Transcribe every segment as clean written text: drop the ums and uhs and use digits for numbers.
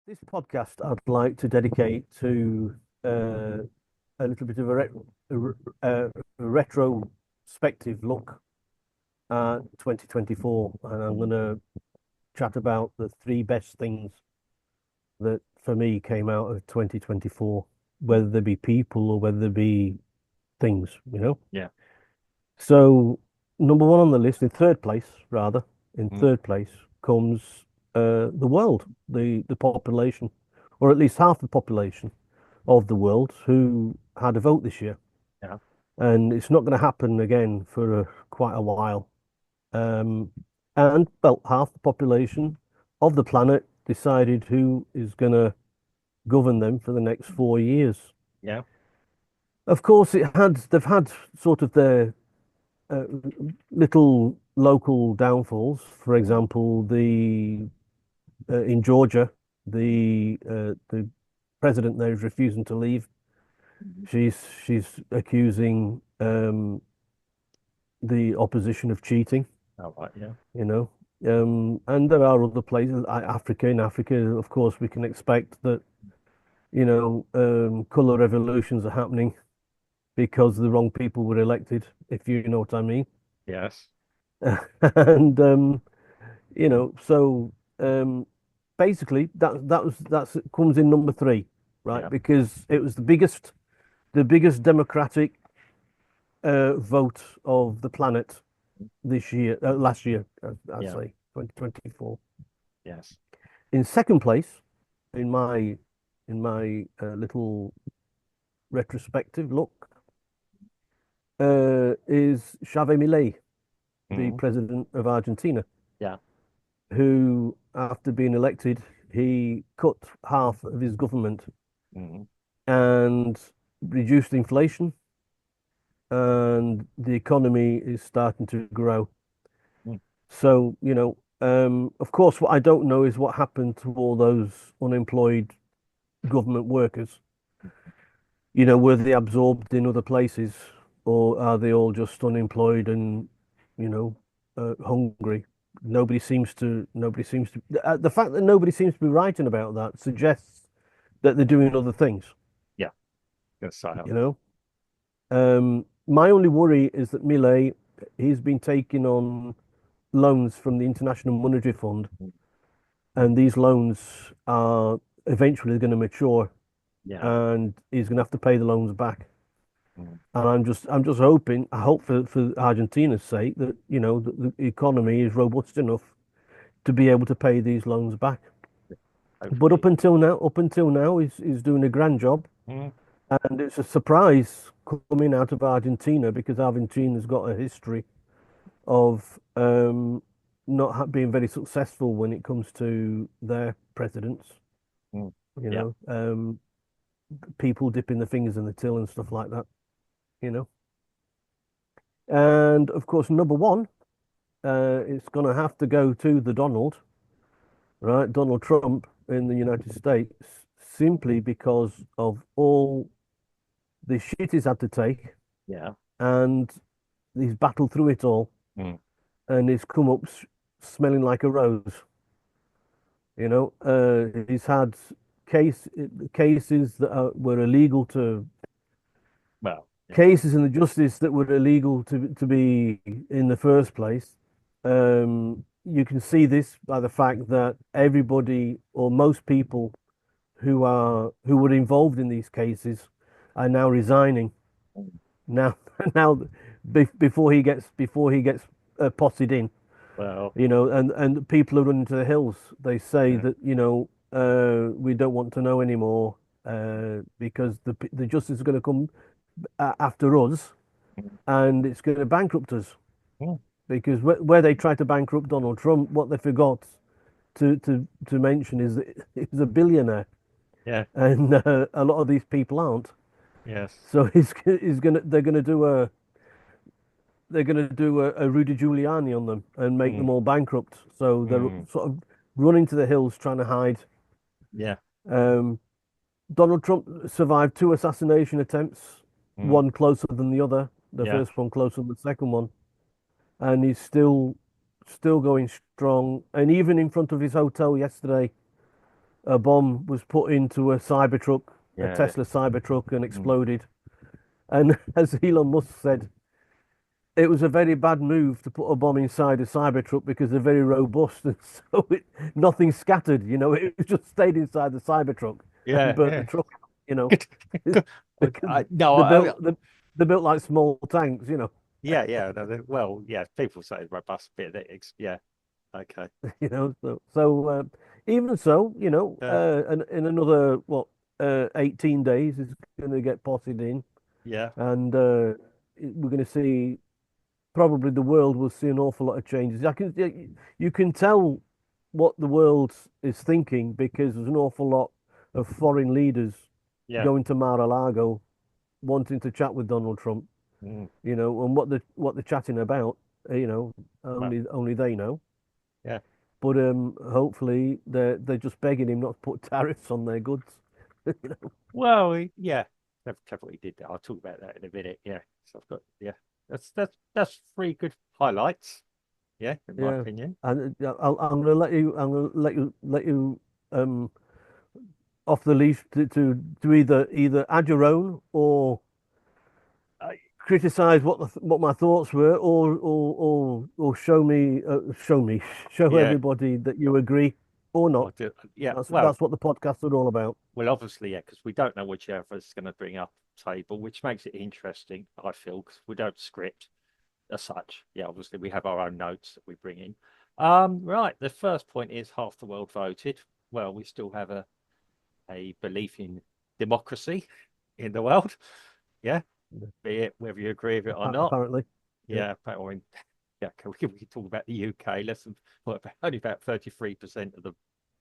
This podcast I'd like to dedicate to a little bit of a retrospective look at 2024, and I'm going to chat about the three best things that for me came out of 2024, whether they be people or whether they be things. Yeah. So, number one on the list, in third place, rather, in Mm. third place comes the world, the population, or at least half the population of the world who had a vote this year. Yeah. And it's not going to happen again for quite a while. Um, and, well, half the population of the planet decided who is going to govern them for the next 4 years. Yeah. Of course, they've had sort of their uh, little local downfalls. For Mm. example, the in Georgia, the president there is refusing to leave. Mhm. She's accusing the opposition of cheating, Oh, right. Yeah. you know. And there are other places, Africa. In Africa, of course, we can expect that, color revolutions are happening because the wrong people were elected, if you know what I mean. Yes. And so um, basically that's comes in number three, right? Yeah. Because it was the biggest democratic vote of the planet this year, last year, I Yeah. say 2024. Yes. In second place, in my little retrospective look, is Xavier Milei, the Mm. president of Argentina, Yeah. who, after being elected, he cut half of his government Mm. and reduced inflation, and the economy is starting to grow. Mm. So, of course, what I don't know is what happened to all those unemployed government workers. Were they absorbed in other places, or are they all just unemployed and, hungry? The fact that nobody seems to be writing about that suggests that they're doing other things, Yeah. Yes, I you have. know? My only worry is that Millet, he's been taking on loans from the International Monetary Fund, Mm. and these loans are eventually going to mature, Yeah. and he's going to have to pay the loans back. Mm. And I'm just hoping, I hope for Argentina's sake that, the economy is robust enough to be able to pay these loans back. But up Hopefully. until now, up until now, he's doing a grand job. Mm. And it's a surprise coming out of Argentina because Argentina's got a history of not being very successful when it comes to their presidents. Mm. You Yeah. know, people dipping their fingers in the till and stuff like that. You know, and of course, number one, it's going to have to go to the Donald, right? Donald Trump in the United States, simply because of all the shit he's had to take, Yeah. and he's battled through it all, Mm. and he's come up smelling like a rose. He's had case cases that were illegal to Well, yeah. cases in the justice that were illegal to be in the first place. You can see this by the fact that everybody or most people who were involved in these cases are now resigning. Mm. Now, now, before he gets potted in, Well, and people are running to the hills. They say yeah. that, we don't want to know anymore, because the justice is going to come after us, Mm. and it's going to bankrupt us. Mm. Because where they tried to bankrupt Donald Trump, what they forgot to mention is that he's a billionaire, Yeah. and a lot of these people aren't. Yes. So he's gonna they're gonna do a Rudy Giuliani on them and make them Mm. all bankrupt. So they're Mm. sort of running to the hills trying to hide. Yeah. Um, Donald Trump survived two assassination attempts, Mm. one closer than the other. The Yeah. first one closer than the second one, and he's still going strong. And even in front of his hotel yesterday, a bomb was put into a Cybertruck, a Yeah. Tesla Cybertruck, and Mm. exploded. And as Elon Musk said, it was a very bad move to put a bomb inside a Cybertruck because they're very robust, and so nothing scattered. It just stayed inside the Cybertruck and Yeah. burnt the Yeah. truck. You know, Good. Good. No, they're built they're built like small tanks. yeah, yeah. No, well, yeah. People say it's robust bit. Yeah. Okay. So even so, Yeah. and in another 18 days is going to get potted in, Yeah. and we're going to see probably the world will see an awful lot of changes. You can tell what the world is thinking because there's an awful lot of foreign leaders Yeah. going to Mar-a-Lago wanting to chat with Donald Trump, Mm. and what they're chatting about, Well, only they know. yeah. But hopefully they're just begging him not to put tariffs on their goods. Well, yeah. Clever what he did there. I'll talk about that in a minute. Yeah. So I've got, yeah. That's three good highlights. Yeah, in my Yeah, opinion. and I'm going to let you. I'm going to let you um off the leash to either add your own or criticize what my thoughts were, or show me show Yeah. everybody that you agree or not. I'll do, yeah. That's what the podcasts are all about. Well, obviously, yeah, because we don't know whichever is going to bring up table, which makes it interesting, I feel, because we don't script as such. Yeah, obviously, we have our own notes that we bring in. Right. The first point is half the world voted. Well, we still have a belief in democracy in the world. Yeah, be it whether you agree with it or not. Apparently, yeah. Yeah, or in, yeah, we can talk about the UK. Less than only about 33% of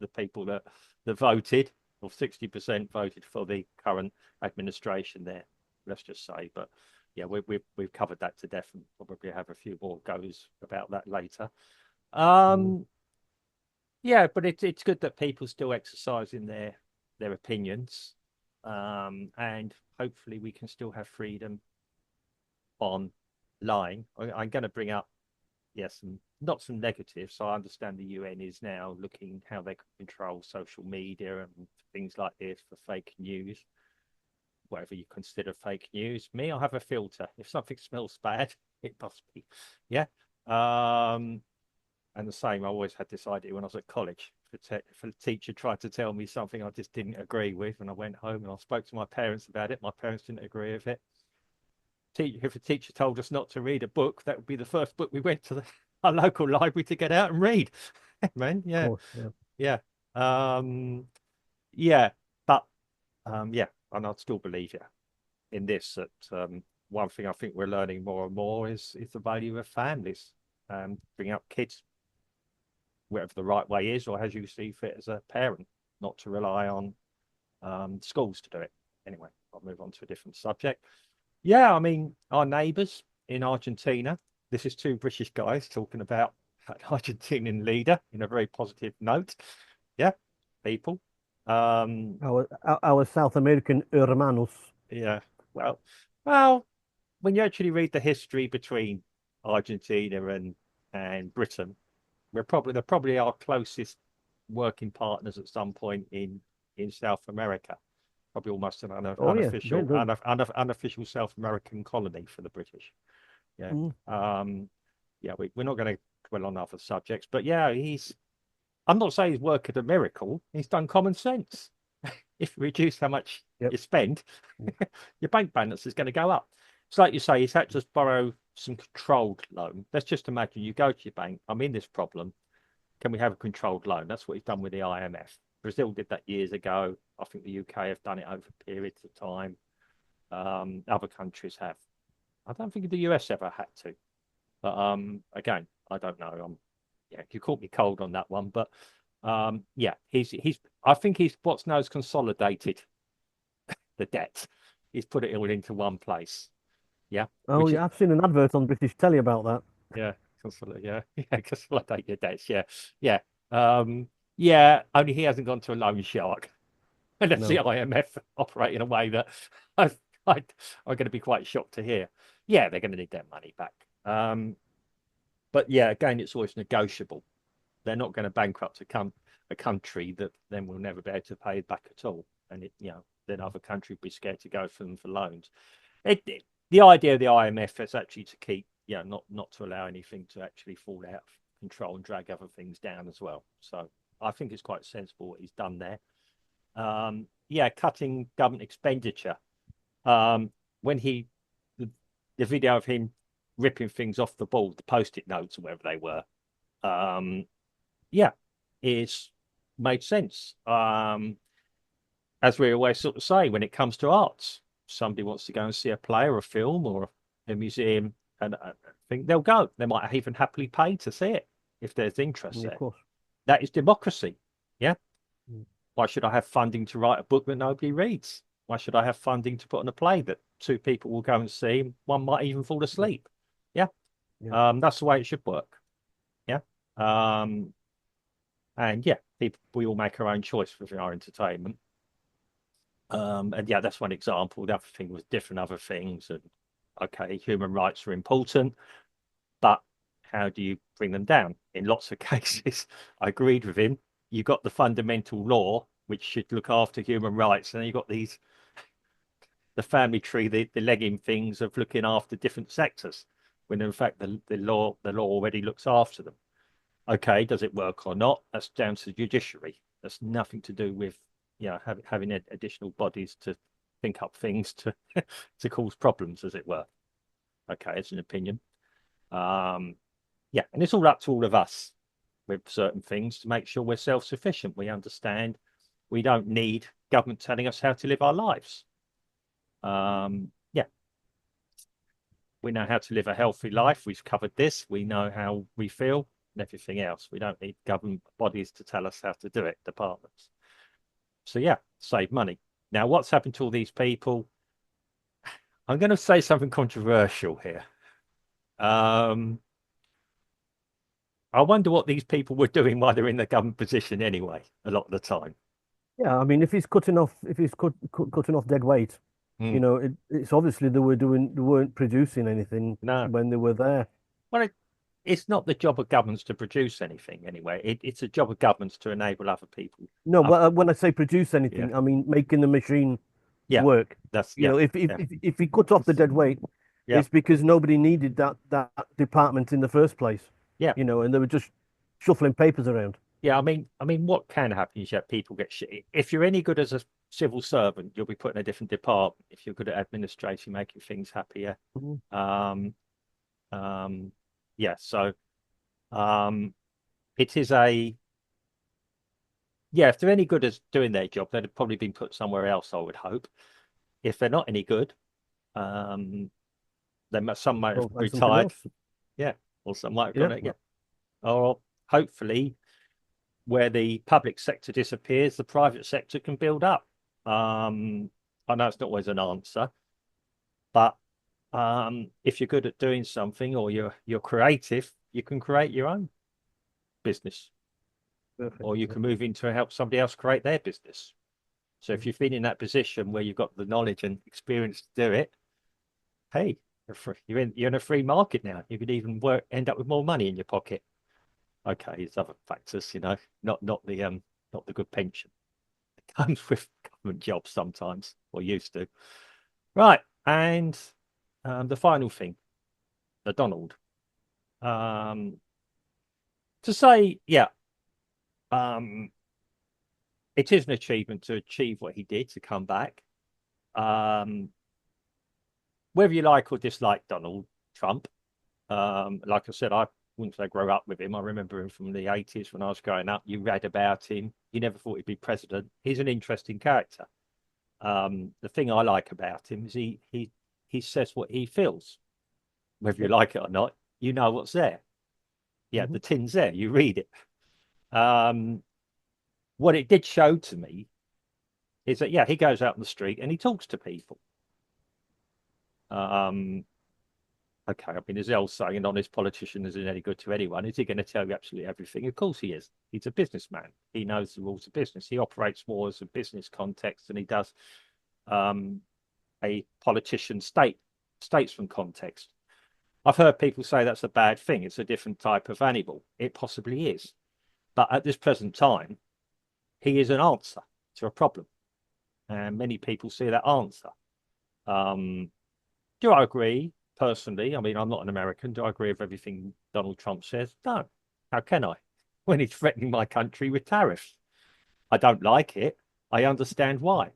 the people that voted, or 60% voted for the current administration there. Let's just say, but yeah, we've covered that to death, and probably have a few more goes about that later. Mm. Um, yeah, but it's good that people still exercising their opinions, and hopefully we can still have freedom on lying. I'm going to bring up, yes, not some negatives. So I understand the UN is now looking how they can control social media and things like this for fake news, whatever you consider fake news. Me, I have a filter. If something smells bad, it must be. Yeah. Um, and the same, I always had this idea when I was at college. If a teacher tried to tell me something I just didn't agree with, and I went home and I spoke to my parents about it, my parents didn't agree with it. If a teacher told us not to read a book, that would be the first book we went to our local library to get out and read. Man, Of yeah, course, yeah. yeah, yeah, but yeah, and I'd still believe you in this. That one thing I think we're learning more and more is the value of families, bring up kids whatever the right way is, or as you see fit as a parent, not to rely on schools to do it. Anyway, I'll move on to a different subject. Yeah, I mean, our neighbours in Argentina, this is two British guys talking about an Argentinian leader in a very positive note. Yeah, people. Um, Our South American hermanos. yeah, well, well, when you actually read the history between Argentina and Britain, they're probably our closest working partners at some point in South America. Probably almost an Oh yeah, unofficial South American colony for the British. Yeah. mm. Yeah, we're not going to dwell on other subjects, but yeah, I'm not saying he's working a miracle. He's done common sense. If you reduce how much Yep. you spend, Mm. your bank balance is going to go up. It's like you say, he's had to borrow some controlled loan. Let's just imagine you go to your bank. I'm in this problem. Can we have a controlled loan? That's what he's done with the IMF. Brazil did that years ago. I think the UK have done it over periods of time. Other countries have. I don't think the US ever had to. But again, I don't know. Yeah, you caught me cold on that one. But yeah, he's. I think he's what's known as consolidated the debt. He's put it all into one place. Yeah, Oh which is yeah, I've seen an advert on British telly about that. yeah, consolidate. Yeah, yeah, consolidate your debts. Yeah, yeah, yeah. Only he hasn't gone to a loan shark. And that's the No. IMF operate in a way that I, I'm going to be quite shocked to hear. Yeah, they're going to need their money back. But yeah, again, it's always negotiable. They're not going to bankrupt a a country that then will never be able to pay back at all, and then other countries will be scared to go for them for loans. The idea of the IMF is actually to keep, not to allow anything to actually fall out of control and drag other things down as well. So I think it's quite sensible what he's done there. Cutting government expenditure. When the video of him ripping things off the board, the post-it notes or whatever they were, it's made sense. As we always sort of say, when it comes to arts, somebody wants to go and see a play or a film or a museum, and I think they'll go. They might even happily pay to see it if there's interest there. Of course. That is democracy. Yeah. Mm. Why should I have funding to write a book that nobody reads? Why should I have funding to put on a play that two people will go and see? One might even fall asleep. Yeah. That's the way it should work. Yeah. We all make our own choice with our entertainment. That's one example. The other thing was different other things. And okay, human rights are important, but how do you bring them down? In lots of cases, I agreed with him. You've got the fundamental law, which should look after human rights, and then you've got the family tree, the legging things of looking after different sectors, when in fact the law already looks after them. Okay, does it work or not? That's down to the judiciary. That's nothing to do with having additional bodies to think up things to to cause problems, as it were. Okay, it's an opinion. And it's all up to all of us with certain things to make sure we're self-sufficient. We understand we don't need government telling us how to live our lives. We know how to live a healthy life. We've covered this. We know how we feel and everything else. We don't need government bodies to tell us how to do it, departments. So save money. Now, what's happened to all these people? I'm going to say something controversial here. I wonder what these people were doing while they're in the government position anyway, a lot of the time. Yeah, I mean, if he's cutting off dead weight, it's obviously they weren't producing anything No. when they were there. Well, it's not the job of governments to produce anything anyway. It's a job of governments to enable other people. No, but when I say produce anything, I mean making the machine work. That's if he cut off the dead weight, it's because nobody needed that department in the first place. Yeah. And they were just shuffling papers around. Yeah, I mean, what can happen is people get shit. If you're any good as a civil servant, you'll be put in a different department. If you're good at administration, making things happier. Mm-hmm. So it is if they're any good at doing their job, they'd have probably been put somewhere else, I would hope. If they're not any good, some might have retired. Yeah, or some might have gone it. Yeah. Or hopefully, where the public sector disappears, the private sector can build up. I know it's not always an answer, but if you're good at doing something or you're creative, you can create your own business. Perfect. Or you can move into and help somebody else create their business. So if you've been in that position where you've got the knowledge and experience to do it, hey, you're in a free market now. You could even end up with more money in your pocket. Okay, there's other factors, not the good pension. It comes with government jobs sometimes, or used to. Right, and the final thing, the Donald. To say, it is an achievement to achieve what he did, to come back. Whether you like or dislike Donald Trump, like I said, I wouldn't say grow up with him. I remember him from the 80s when I was growing up. You read about him. You never thought he'd be president. He's an interesting character. The thing I like about him is he says what he feels. Whether you like it or not, you know what's there. Yeah, the tin's there. You read it. What it did show to me is that, he goes out on the street and he talks to people. Okay, I mean, there's the old saying, an honest politician isn't any good to anyone. Is he going to tell you absolutely everything? Of course he is. He's a businessman. He knows the rules of business. He operates more as a business context than he does a politician statesman context. I've heard people say that's a bad thing. It's a different type of animal. It possibly is. But at this present time, he is an answer to a problem, and many people see that answer. Um, do I agree personally? I mean, I'm not an American. Do I agree with everything Donald Trump says? No. How can I? When he's threatening my country with tariffs. I don't like it. I understand why.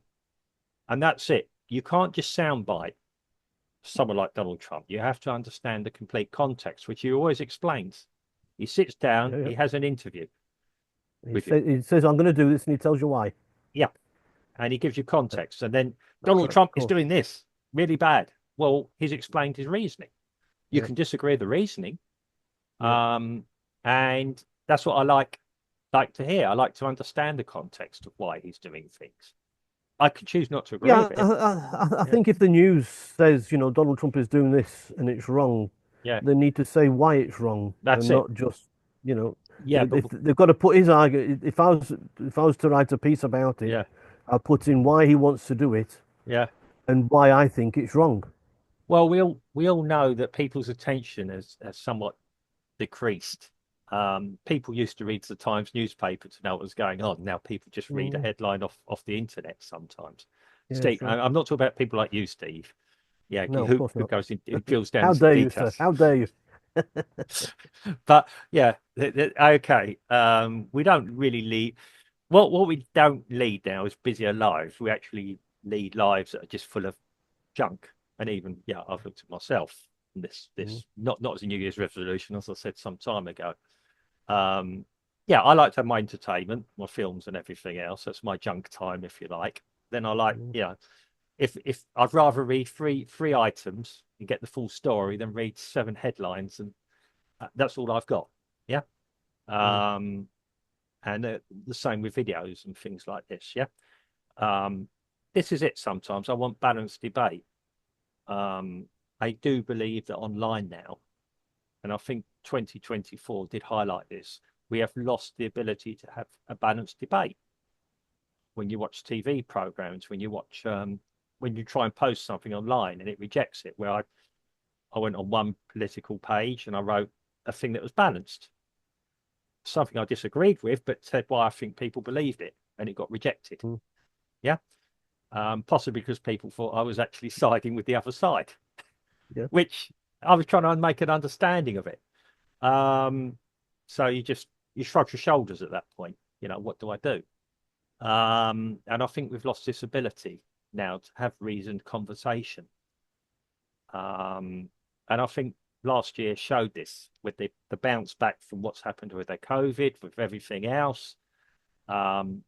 And that's it. You can't just soundbite someone like Donald Trump. You have to understand the complete context, which he always explains. He sits down, Yeah, yeah. he has an interview He with you. says, he says, I'm going to do this, and he tells you why. Yeah. And he gives you Uh, context. And then Donald Of Trump is course. doing this really bad. Well, he's explained his reasoning. You Yeah, can disagree with the reasoning. yeah. Um, and that's what I like to hear. I like to understand the context of why he's doing things. I could choose not to agree Yeah, with it. I Yeah. think if the news says, Donald Trump is doing this and it's wrong, Yeah. they need to say why it's wrong That's and it. not just, you know, Yeah, but they've got to put his argument. If I was to write a piece about it, yeah, I'll put in why he wants to do it yeah. and why I think it's wrong. Well, we all know that people's attention has somewhat decreased. People used to read the Times newspaper to know what was going on. Now people just read a Mm, headline off the internet sometimes. yeah, Steve, sure. I'm not talking about people like you, Steve. Yeah, No, of who course who not. goes in, who drills down How into the dare you, sir? details. How dare you? But yeah, okay. We don't really lead. What we don't lead now is busier lives. We actually lead lives that are just full of junk. And even yeah, I've looked at myself. This Mm, this not as a New Year's resolution, as I said some time ago. Um, yeah, I like to have my entertainment, my films and everything else. That's my junk time, if you like. Then I like, mm, if I'd rather read three items and get the full story than read seven headlines, and that's all I've got. Yeah. mm, Um, and the same with videos and things like this. Yeah. Um, this is it. Sometimes I want balanced debate. Um, I do believe that online now, and I think 2024 did highlight this, we have lost the ability to have a balanced debate. When you watch TV programs, when you try and post something online and it rejects it, where I went on one political page and I wrote a thing that was balanced, something I disagreed with, but said why I think people believed it, and it got rejected. mm, Yeah. Possibly because people thought I was actually siding with the other side, yeah, which I was trying to make an understanding of it. Um, so you shrug your shoulders at that point. What do I do? And I think we've lost this ability now to have reasoned conversation. Um, and I think last year showed this with the bounce back from what's happened with the COVID, with everything else. Um,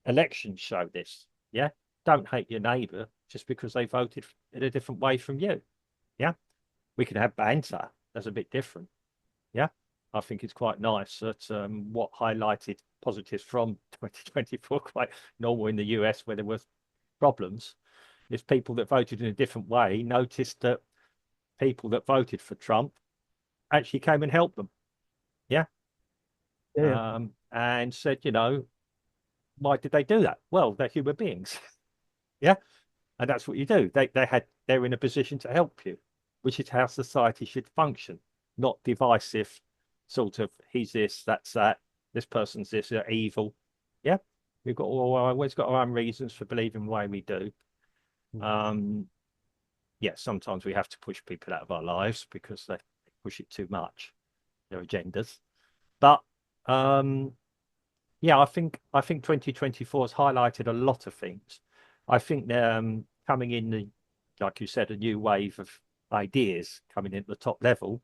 Elections showed this. Yeah. Don't hate your neighbor just because they voted in a different way from you. Yeah. We can have banter. That's a bit different. Yeah. I think it's quite nice that what highlighted positives from 2024, quite normal in the US where there were problems, is people that voted in a different way noticed that people that voted for Trump actually came and helped them. Yeah. yeah, yeah. And said, why did they do that? Well, they're human beings. Yeah. And that's what you do. They're in a position to help you, which is how society should function, not divisive, sort of he's this, that's that, this person's this, they're evil. Yeah. We've always got our own reasons for believing the way we do. Mm, Um, yeah, sometimes we have to push people out of our lives because they push it too much, their agendas. But um, yeah, I think 2024 has highlighted a lot of things. I think coming in like you said, a new wave of ideas coming in at the top level.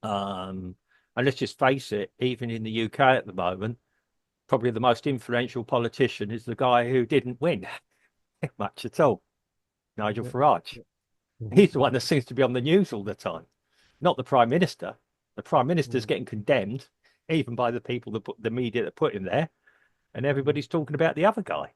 Um, and let's just face it, even in the UK at the moment, probably the most influential politician is the guy who didn't win much at all, Nigel yeah, Farage. yeah. Mhm, He's the one that seems to be on the news all the time, not the Prime Minister. The Prime Minister's mm, getting condemned, even by the people that put the media that put him there, and mm, everybody's talking about the other guy.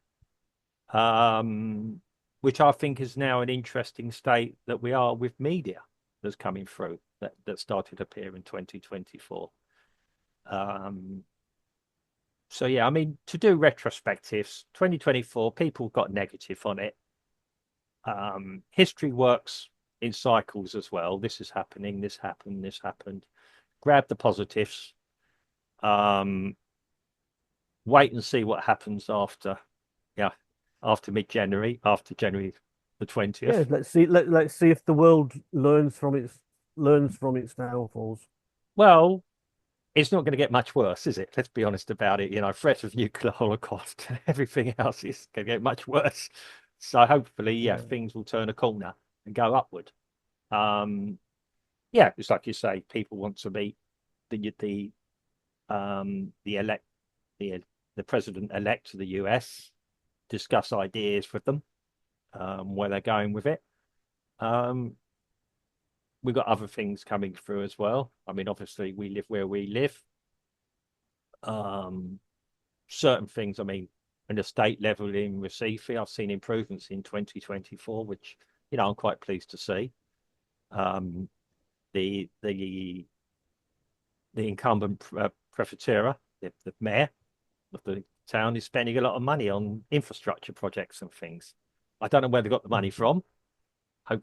Um, which I think is now an interesting state that we are with media that's coming through that started to appear in 2024. Um, so yeah, I mean, to do retrospectives, 2024, people got negative on it. History works in cycles as well. This is happening, this happened, this happened. Grab the positives. Um, wait and see what happens after, yeah, after mid-January, after January the Yeah, 20th. let's see if the world learns from its downfalls. Well, it's not going to get much worse, is it? Let's be honest about it. Threat of nuclear holocaust and everything else is going to get much worse. So hopefully, yeah, Yeah. things will turn a corner and go upward. Um, yeah, it's like you say, people want to meet the elect the the president elect of the US, discuss ideas with them, where they're going with it. Um, we've got other things coming through as well. I mean, obviously, we live where we live. Um, certain things, I mean, in the state level in Recife, I've seen improvements in 2024, which, I'm quite pleased to see. Um, the incumbent prefettura, the mayor of the town, is spending a lot of money on infrastructure projects and things. I don't know where they got the money Mm. from.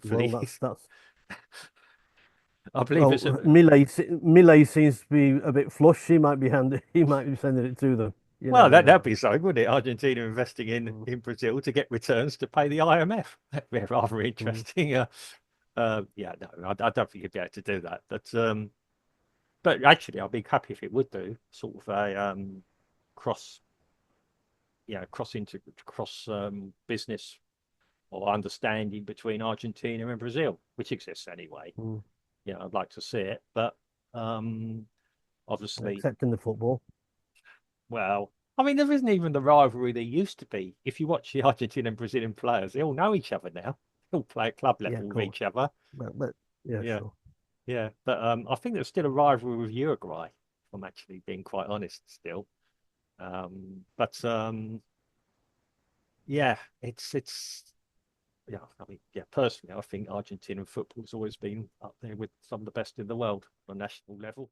Well, Hopefully, that's I believe well, it's a Millet seems to be a bit flush. He might be sending it to them. You well, never that'd know. be something, wouldn't it? Argentina investing in Mm, in Brazil to get returns to pay the IMF. That'd be rather mm, interesting. Yeah, no, I don't think you'd be able to do that. But actually, I'd be happy if it would do sort of a cross, cross business or understanding between Argentina and Brazil, which exists anyway. mm. I'd like to see it, but um, obviously, Except in the football. well, I mean, there isn't even the rivalry there used to be. If you watch the Argentine and Brazilian players, they all know each other now. They all play at club Yeah, level of with course. each other. But yeah, Yeah, sure. yeah. But I think there's still a rivalry with Uruguay, if I'm actually being quite honest still. But yeah, it's yeah. I mean, yeah. Personally, I think Argentinian football's always been up there with some of the best in the world on a national level.